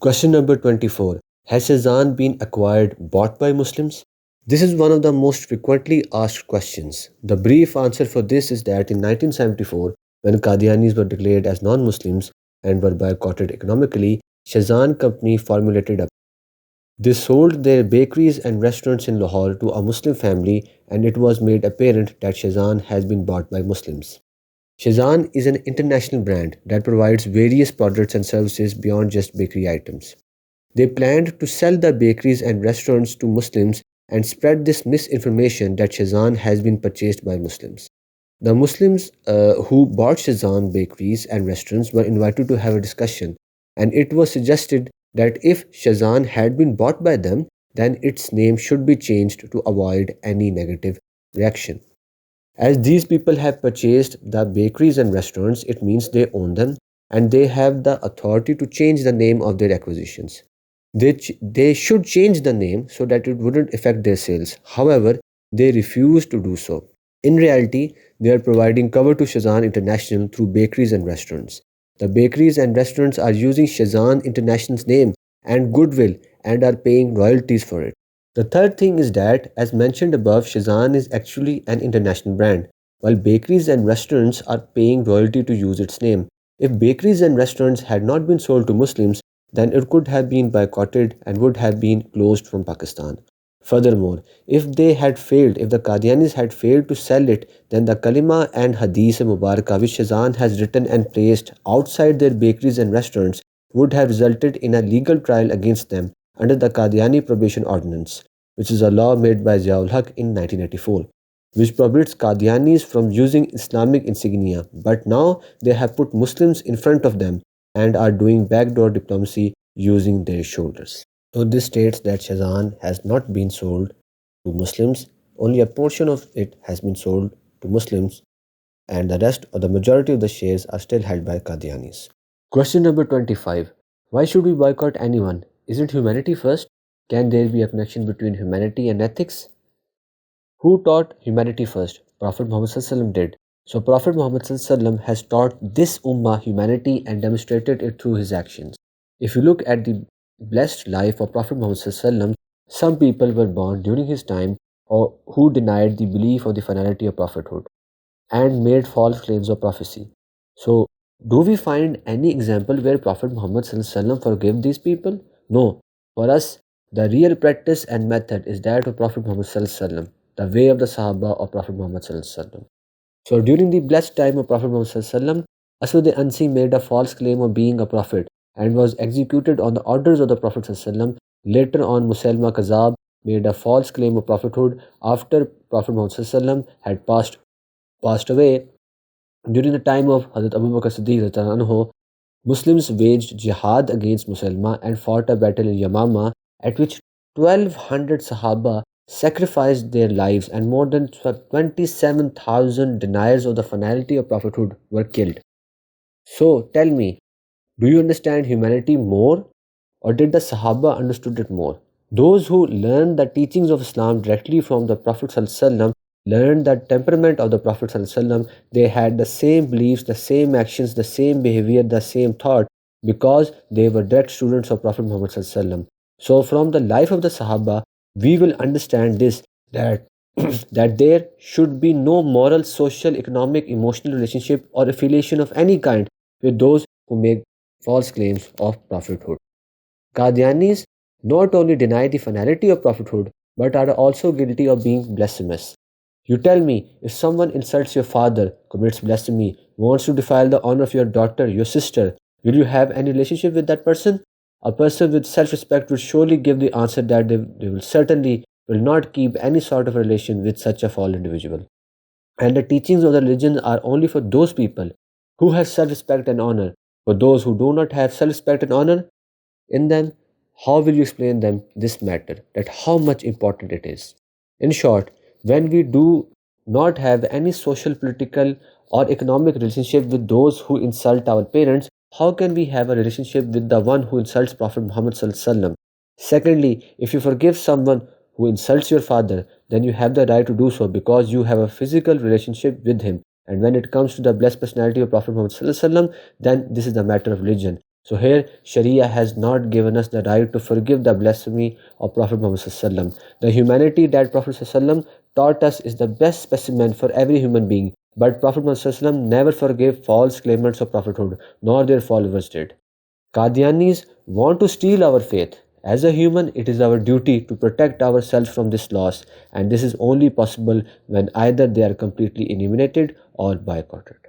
Question number 24. Has Shazan been acquired bought by Muslims? This is one of the most frequently asked questions. The brief answer for this is that in 1974, when Qadianis were declared as non-Muslims and were boycotted economically, Shazan Company formulated a. They sold their bakeries and restaurants in Lahore to a Muslim family, and it was made apparent that Shazan has been bought by Muslims. Shazan is an international brand that provides various products and services beyond just bakery items. They planned to sell the bakeries and restaurants to Muslims and spread this misinformation that Shazan has been purchased by Muslims. The Muslims who bought Shazan bakeries and restaurants were invited to have a discussion, and it was suggested that if Shazan had been bought by them, then its name should be changed to avoid any negative reaction. As these people have purchased the bakeries and restaurants, it means they own them and they have the authority to change the name of their acquisitions. They should change the name so that it wouldn't affect their sales. However, they refuse to do so. In reality, they are providing cover to Shazan International through bakeries and restaurants. The bakeries and restaurants are using Shazan International's name and goodwill and are paying royalties for it. The third thing is that, as mentioned above, Shazan is actually an international brand, while bakeries and restaurants are paying royalty to use its name. If bakeries and restaurants had not been sold to Muslims, then it could have been boycotted and would have been closed from Pakistan. Furthermore, if the Qadianis had failed to sell it, then the Kalima and Hadith Mubarakah which Shazan has written and placed outside their bakeries and restaurants would have resulted in a legal trial against them under the Qadiani Prohibition Ordinance, which is a law made by Ziaul Haq in 1984, which prohibits Qadianis from using Islamic insignia. But now they have put Muslims in front of them and are doing backdoor diplomacy using their shoulders. So this states that Shazan has not been sold to Muslims, only a portion of it has been sold to Muslims, and the rest or the majority of the shares are still held by Qadianis. Question number 25. Why should we boycott anyone? Isn't humanity first? Can there be a connection between humanity and ethics? Who taught humanity first? Prophet Muhammad ﷺ did. So Prophet Muhammad ﷺ has taught this ummah humanity and demonstrated it through his actions. If you look at the blessed life of Prophet Muhammad ﷺ, some people were born during his time or who denied the belief of the finality of prophethood and made false claims of prophecy. So, do we find any example where Prophet Muhammad ﷺ forgave these people? No. For us, the real practice and method is that of Prophet Muhammad ﷺ, the way of the Sahaba of Prophet Muhammad ﷺ. So, during the blessed time of Prophet Muhammad ﷺ, Aswad the Ansi made a false claim of being a prophet and was executed on the orders of the Prophet ﷺ. Later on, Musailma Kazab made a false claim of prophethood after Prophet Muhammad ﷺ had passed away. During the time of Hazrat Abu Bakr Siddiq, Muslims waged jihad against Musailma and fought a battle in Yamama at which 1200 Sahaba sacrificed their lives and more than 27,000 deniers of the finality of prophethood were killed. So tell me, do you understand humanity more or did the Sahaba understood it more? Those who learned the teachings of Islam directly from the Prophet ﷺ learned the temperament of the Prophet ﷺ. They had the same beliefs, the same actions, the same behavior, the same thought because they were direct students of Prophet Muhammad ﷺ. So from the life of the Sahaba, we will understand this that that there should be no moral, social, economic, emotional relationship or affiliation of any kind with those who make false claims of prophethood. Qadianis not only deny the finality of prophethood but are also guilty of being blasphemous. You tell me, if someone insults your father, commits blasphemy, wants to defile the honor of your daughter, your sister, will you have any relationship with that person? A person with self-respect would surely give the answer that they will certainly will not keep any sort of relation with such a fallen individual. And the teachings of the religion are only for those people who have self-respect and honor. For those who do not have self-respect and honor in them, how will you explain them this matter, that how much important it is? In short, when we do not have any social, political or economic relationship with those who insult our parents, how can we have a relationship with the one who insults Prophet Muhammad Sallallahu Alaihi Wasallam? Secondly, if you forgive someone who insults your father, then you have the right to do so because you have a physical relationship with him. And when it comes to the blessed personality of Prophet Muhammad Sallallahu Alaihi Wasallam, then this is the matter of religion. So here, Sharia has not given us the right to forgive the blasphemy of Prophet Muhammad Sallallahu. The humanity that Prophet Sallallahu taught us is the best specimen for every human being. But Prophet Muhammad Sallallahu never forgave false claimants of prophethood, nor their followers did. Qadianis want to steal our faith. As a human, it is our duty to protect ourselves from this loss, and this is only possible when either they are completely eliminated or boycotted.